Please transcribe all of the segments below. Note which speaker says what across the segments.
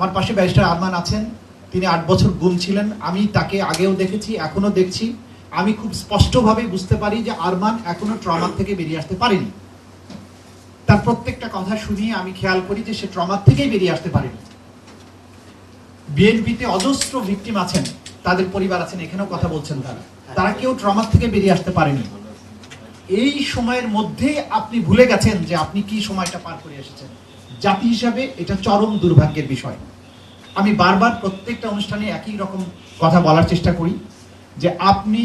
Speaker 1: আমার পাশে ব্যারিস্টার আরমান আছেন। তিনি 8 বছর গুম ছিলেন। আমি তাকে আগেও দেখেছি, এখনো দেখছি। আমি খুব স্পষ্টভাবে বুঝতে পারি যে আরমান এখনো ট্রমা থেকে বেরিয়ে আসতে পারেনি। তার প্রত্যেকটা কথা শুনিয়ে আমি খেয়াল করি যে সে ট্রমা থেকেই বেরিয়ে আসতে পারেনি। বিএনপিতে অজস্র ভিকটিম আছেন, তাদের পরিবার আছেন, এখানেও কথা বলছেন তারা কেউ ট্রমা থেকে বেরিয়ে আসতে পারেনি। এই সময়ের মধ্যে আপনি ভুলে গেছেন যে আপনি কি সময়টা পার করে এসেছেন। জাতি হিসাবে এটা চরম দুর্ভাগ্যের বিষয়। আমি বারবার প্রত্যেকটা অনুষ্ঠানে একই রকম কথা বলার চেষ্টা করি যে আপনি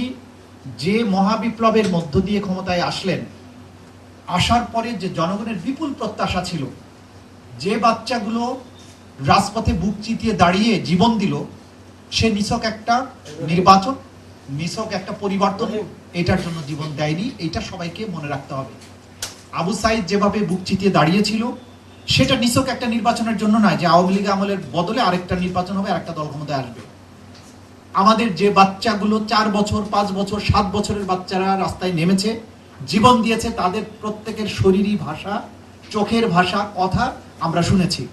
Speaker 1: যে মহাবিপ্লবের মধ্য দিয়ে ক্ষমতায় আসলেন, আসার পরে যে জনগণের বিপুল প্রত্যাশা ছিল, যে বাচ্চাগুলো রাজপথে বুক চিতিয়ে দাঁড়িয়ে জীবন দিল, সে নিছক একটা নির্বাচন, নিছক একটা পরিবর্তন, এটার জন্য জীবন দেয়নি। এটা সবাইকে মনে রাখতে হবে। আবু সাইদ যেভাবে বুক চিতিয়ে দাঁড়িয়েছিল, সেটা নিছক একটা নির্বাচনের জন্য নয় যে আওয়ামী লীগ আমলের বদলে আরেকটা নির্বাচন হবে, আরেকটা দল ক্ষমতায় আসবে। আমাদের যে বাচ্চাগুলো 4 বছর, 5 বছর, 7 বছরের বাচ্চারা রাস্তায় নেমেছে, জীবন দিয়েছে, তাদের প্রত্যেকের শরীরী ভাষা, চোখের ভাষা, কথা আমরা শুনেছি।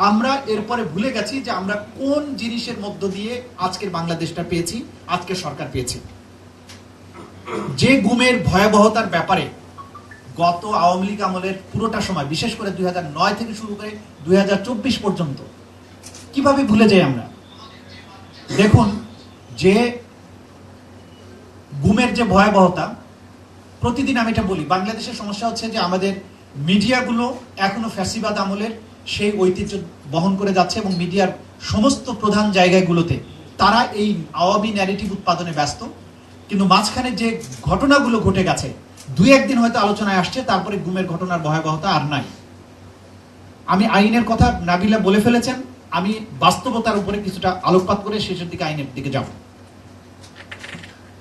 Speaker 1: আমরা এরপরে ভুলে গেছি যে আমরা কোন জিনিসের মধ্য দিয়ে আজকের বাংলাদেশটা পেয়েছি, আজকের সরকার পেয়েছি। যে গুমের ভয়াবহতার ব্যাপারে গত আওয়ামী লীগ আমলের পুরোটা সময়, বিশেষ করে 2009 থেকে শুরু করে 2024 পর্যন্ত, কিভাবে ভুলে যাই আমরা। দেখুন, যে গুমের যে ভয়াবহতা, প্রতিদিন আমি এটা বলি, বাংলাদেশের সমস্যা হচ্ছে যে আমাদের মিডিয়াগুলো এখনো ফ্যাসিবাদ আমলের সেই ঐতিহ্য বহন করে যাচ্ছে এবং মিডিয়ার সমস্ত প্রধান জায়গাগুলোতে তারা এই আওয়ামী ন্যারেটিভ উৎপাদনে ব্যস্ত। কিন্তু মাঝখানে যে ঘটনাগুলো ঘটে গেছে, 2-1 দিন হয়তো আলোচনায় আসছে, তারপরে গুমের ঘটনার ভয়াবহতা আর নাই। আমি আইনের কথা নাবিলা বলে ফেলেছেন, আমি বাস্তবতার উপরে কিছুটা আলোকপাত করে শেষের দিকে আইনের দিকে যাব।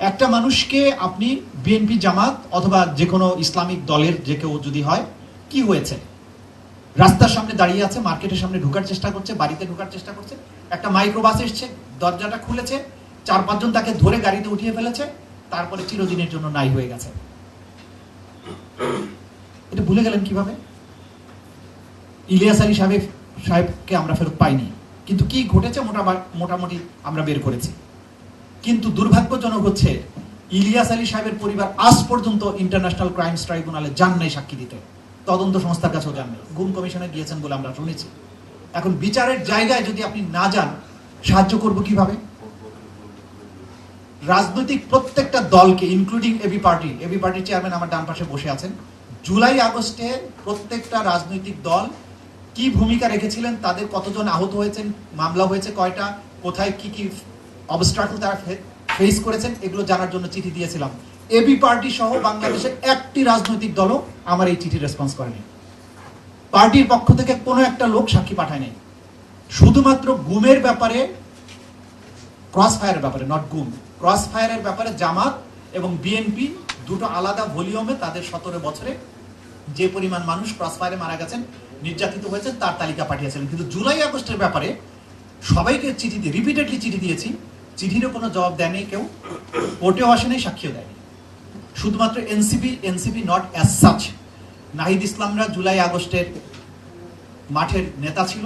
Speaker 1: একটা মানুষকে আপনি বিএনপি, জামাত অথবা যে কোনো ইসলামিক দলের যে কেউ যদি হয়, কি হয়েছে? রাস্তার সামনে দাঁড়িয়ে আছে, মার্কেটের সামনে ঢোকার চেষ্টা করছে, বাড়িতে ঢোকার চেষ্টা করছে, একটা মাইক্রোবাস এসছে, দরজাটা খুলেছে, 4-5 জন তাকে ধরে গাড়িতে উঠিয়ে ফেলেছে, তারপরে চিরদিনের জন্য নাই হয়ে গেছে। এটা ভুলে গেলেন কিভাবে? ইলিয়াস আলী সাহেবকে আমরা ফেরত পাইনি, কিন্তু কি ঘটেছে মোটামুটি আমরা বের করেছি। কিন্তু দুর্ভাগ্যজনক হচ্ছে ইলিয়াস আলী সাহেবের পরিবার আজ পর্যন্ত ইন্টারন্যাশনাল ক্রাইমস ট্রাইব্যুনালে যান নাই সাক্ষী দিতে, তদন্ত সংস্থার কাছেও যান নাই। গুম কমিশনে গিয়েছেন বলে আমরা শুনেছি। এখন বিচারের জায়গায় যদি আপনি না যান, সাহায্য করব কিভাবে? রাজনৈতিক প্রত্যেকটা দলকে, ইনক্লুডিং এবি পার্টির চেয়ারম্যান আমার ডান পাশে বসে আছেন, জুলাই আগস্টে প্রত্যেকটা রাজনৈতিক দল কি ভূমিকা রেখেছিলেন, তাদের কতজন আহত হয়েছেন, মামলা হয়েছে কয়টা, কোথায় কি কি অবস্ট্রাকল তারা ফেস করেছেন, এগুলো জানার জন্য চিঠি দিয়েছিলাম। এবি পার্টি সহ বাংলাদেশের একটি রাজনৈতিক দলও আমার এই চিঠি রেসপন্স করেনি। পার্টির পক্ষ থেকে কোনো একটা লোক সাক্ষী পাঠায়নি। শুধুমাত্র গুমের ব্যাপারে, ক্রস ফায়ারের ব্যাপারে, নট গুম, ক্রস ফায়ারের ব্যাপারে জামাত এবং বিএনপি দুটো আলাদা ভলিউমে তাদের 17 বছরে যে পরিমাণ মানুষ ক্রস ফায়ারে মারা গেছেন, নির্যাতিত হয়েছেন, তার তালিকা পাঠিয়েছিলেন। কিন্তু জুলাই আগস্টের ব্যাপারে সবাইকে চিঠি দিয়ে, রিপিটেডলি চিঠি দিয়েছি, চিঠিরও কোনো জবাব দেয়নি কেউ, কোর্টেও আসেনি, সাক্ষীও দেয়নি। শুধুমাত্র NCP not as such, Nahid ইসলামরা জুলাই আগস্টের মাঠের নেতা ছিল,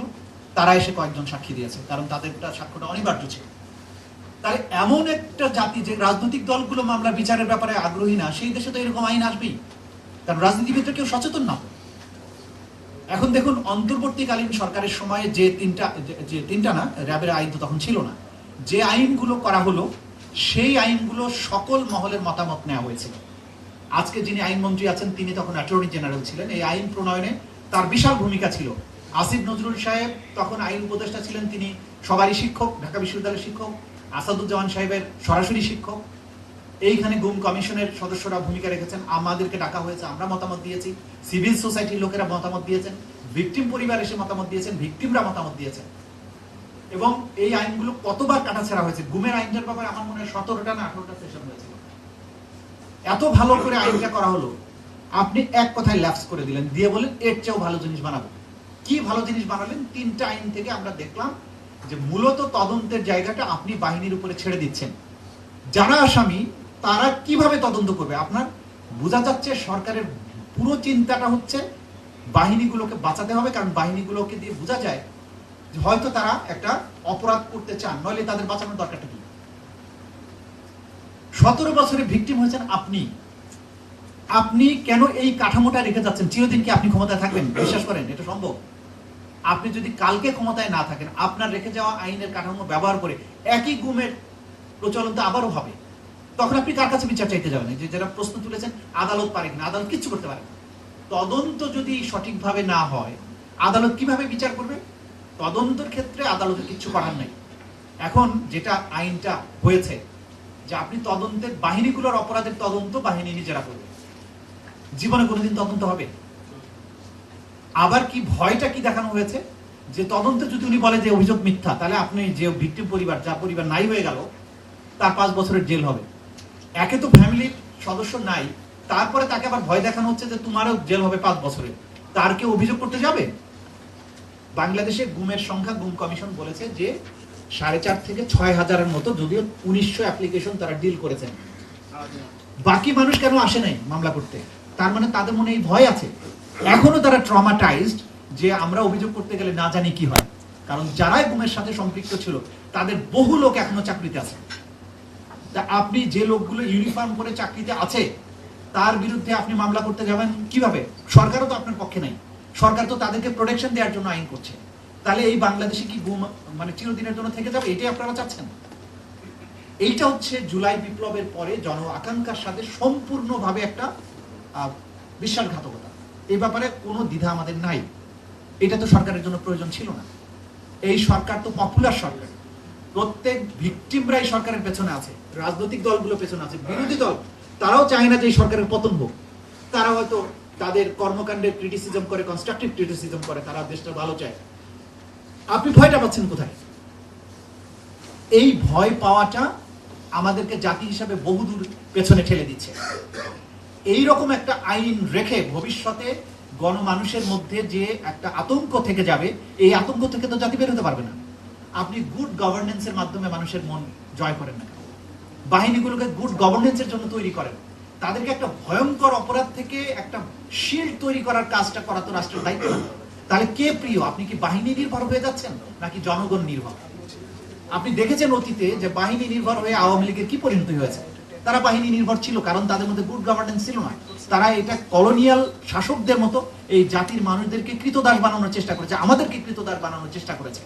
Speaker 1: তারা এসে কয়েকজন সাক্ষী দিয়েছে, কারণ তাদেরটা সাক্ষ্যটা অনিবার্য ছিল। তাহলে এমন একটা জাতি, যে রাজনৈতিক দলগুলো মামলা বিচারের ব্যাপারে আগ্রহী না, সেই দেশে তো এরকম আইন আসবেই, কারণ রাজনীতিবিদরা কেউ সচেতন না। এখন দেখুন, অন্তর্বর্তীকালীন সরকারের সময়ে যে তিনটা না, র্যাবের আইন তো তখন ছিল না, যে আইনগুলো করা হলো, সেই আইনগুলো সকল মহলের মতামত নেওয়া হয়েছিল। আজকে যিনি আইনমন্ত্রী আছেন, তিনি তখন অ্যাটর্নি জেনারেল ছিলেন। এই আইন প্রণয়নে তার বিশাল ভূমিকা ছিল। আসিফ নজরুল সাহেব তখন আইন উপদেষ্টা ছিলেন, তিনি সবারই শিক্ষক, ঢাকা বিশ্ববিদ্যালয়ের শিক্ষক। আসাদুজ্জামান সাহেবের সরাসরি শিক্ষক। এইখানে গুম কমিশনের সদস্যরা ভূমিকা রেখেছেন, আমাদেরকে ডাকা হয়েছে, আমরা মতামত দিয়েছি, সিভিল সোসাইটির লোকেরা মতামত দিয়েছেন, ভিকটিম পরিবার এসে মতামত দিয়েছেন, ভিকটিমরা মতামত দিয়েছেন। এবং এই আইনগুলো কতবার কাটাছেড়া হয়েছে। গুমের আইনটার ব্যাপারে আমার মনে হয় 17টা না 18টা সেশন হয়েছিল। এত ভালো করে আইনটা করা হলো, আপনি এক কথায় ল্যাপস করে দিলেন, দিয়ে বলেন এর চেয়েও ভালো জিনিস বানাবো। কি ভালো জিনিস বানালেন? 3টা আইন থেকে আমরা দেখলাম যে মূলত তদন্তের জায়গাটা আপনি বাহিনীর উপরে ছেড়ে দিচ্ছেন। যারা আসামি, তারা কিভাবে তদন্ত করবে? আপনার বোঝা যাচ্ছে সরকারের পুরো চিন্তাটা হচ্ছে বাহিনীগুলোকে বাঁচাতে হবে, কারণ বাহিনীগুলোকে দিয়ে বোঝা যায় যে হয়তো তারা একটা অপরাধ করতে চান, নইলে তাদের বাঁচানোর দরকারটা কি? 17 বছরে ভিকটিম হয়েছেন আপনি। আপনি কেন এই কাঠামোটা রেখে যাচ্ছেন? চিরদিন কি আপনি ক্ষমতায় থাকবেন? বিশ্বাস করেন এটা সম্ভব? আপনি যদি কালকে ক্ষমতায় না থাকেন, আপনার রেখে যাওয়া আইনের কাঠামো ব্যবহার করে একই গুমের প্রচলন তো আবারও হবে। তখন আপনি কার কাছে বিচার চাইতে যাবেন? যে যারা প্রশ্ন তুলেছেন আদালত পারে কিনা, আদালত কিচ্ছু করতে পারে না। তদন্ত যদি সঠিকভাবে না হয়, আদালত কিভাবে বিচার করবে? তদন্তের ক্ষেত্রে আদালতের কিচ্ছু করার নাই। এখন যেটা আইনটা হয়েছে যে আপনি তদন্তের বাহিনীগুলোর অপরাধের তদন্ত বাহিনী নিজেরা করবে, জীবনে কোনোদিন তদন্ত হবে? আবার কি ভয়টা কি দেখানো হয়েছে যে তদন্তে যদি উনি বলে যে অভিযোগ মিথ্যা, তাহলে আপনি যে ভিকটিম পরিবার, যা পরিবার নাই হয়ে গেল, তার 5 বছরের জেল হবে। একে তো ফ্যামিলির সদস্য নাই, তারপরে তাকে আবার ভয় দেখানো হচ্ছে যে তোমারও জেল হবে 5 বছরে। তার কেউ অভিযোগ করতে যাবে? বাংলাদেশে গুমের সংখ্যা, গুম কমিশন বলেছে যে 4.5 থেকে 6,000-এর মতো, যদিও 1900 অ্যাপ্লিকেশন তারা ডিল করেছেন। বাকি মানুষ কেন আসে নাই মামলা করতে? তার মানে তাদের মনে এই ভয় আছে, এখনো তারা ট্রমাটাইজড যে আমরা অভিযোগ করতে গেলে না জানি কি হয়। কারণ যারাই গুমের সাথে সম্পৃক্ত ছিল তাদের বহু লোক এখনো চাকরিতে আছে। তা আপনি যে লোকগুলো ইউনিফর্ম পরে চাকরিতে আছে তার বিরুদ্ধে আপনি মামলা করতে যাবেন কিভাবে? সরকারও তো আপনার পক্ষে নাই, সরকার তো তাদেরকে প্রোটেকশন দেওয়ার জন্য আইন করছে। তাহলে এই বাংলাদেশে কি গুম মানে চিরদিনের জন্য থেকে যাবে? এটাই আপনারা চাচ্ছেন? এইটা হচ্ছে জুলাই বিপ্লবের পরে জন আকাঙ্ক্ষার সাথে সম্পূর্ণভাবে একটা বিশ্বাসঘাতকতা। এই ব্যাপারে কোনো দ্বিধা আমাদের নাই। এটা তো সরকারের জন্য প্রয়োজন ছিল না। এই সরকার তো পপুলার সরকার, প্রত্যেক ভিকটিমরাই সরকারের পেছনে আছে, রাজনৈতিক দলগুলো পেছনে আছে, বিরোধী দল তারাও চায় না যে এই সরকারের পতন হোক। তারা হয়তো তাদের কর্মকাণ্ডের ক্রিটিসিজম করে, কনস্ট্রাকটিভ ক্রিটিসিজম করে, তারা দেশটা ভালো চায়। আপনি ভয়টা পাচ্ছেন কোথায়? এই ভয় পাওয়াটা আমাদেরকে জাতি হিসাবে বহুদূর পেছনে ঠেলে দিচ্ছে। এই রকম একটা আইন রেখে ভবিষ্যতে গণমানুষের মধ্যে যে একটা আতঙ্ক থেকে যাবে, এই আতঙ্ক থেকে তো জাতি বের হতে পারবে না। আপনি গুড গভর্নেন্সের মাধ্যমে মানুষের মন জয় করেন না, বাহিনীগুলোকে গুড গভর্নেন্সের জন্য তৈরি করেন। তাদেরকে একটা ভয়ঙ্কর অপরাধ থেকে একটা শিল্ড তৈরি করার কাজটা করা তো রাষ্ট্রের দায়িত্ব না। তাহলে কে প্রিয়? আপনি কি বাহিনী নির্ভর হয়ে যাচ্ছেন নাকি জনগণ নির্ভর? আপনি দেখেছেন অতীতে যে বাহিনী নির্ভর হয়ে আওয়ামী লীগের কি পরিণতি হয়েছে। তারা বাহিনী নির্ভর ছিল কারণ তাদের মধ্যে গুড গভর্নেন্স ছিল না। তারা এটা কলোনিয়াল শাসকদের মতো এই জাতির মানুষদেরকে কৃতদাস বানানোর চেষ্টা করেছে, আমাদেরকে কৃতদাস বানানোর চেষ্টা করেছে।